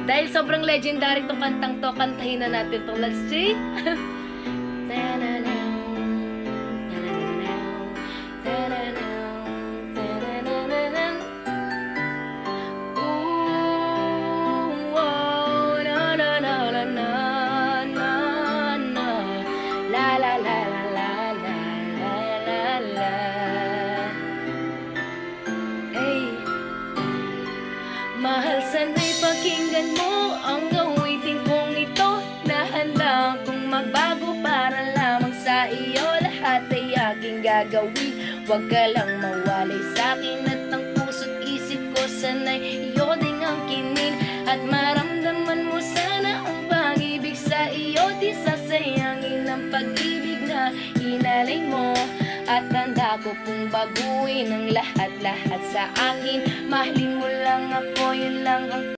Dahil sobrang legendary tong kantang to, kantahin na natin tong Let's see. Mahal, sana'y pakinggan mo ang gawitin kong ito, na handa kong magbago para lamang sa iyo. Lahat ay aking gagawin, huwag ka lang mawalay sa'kin. At ang puso't isip ko sana'y iyo ding ang kinin. At maramdaman mo sana ang pag-ibig sa iyo. Di sasayangin ang pag-ibig na hinalay mo. At tanda ko kung baguhin ang lahat-lahat sa akin. Mahalin mo lang ako, yun lang ang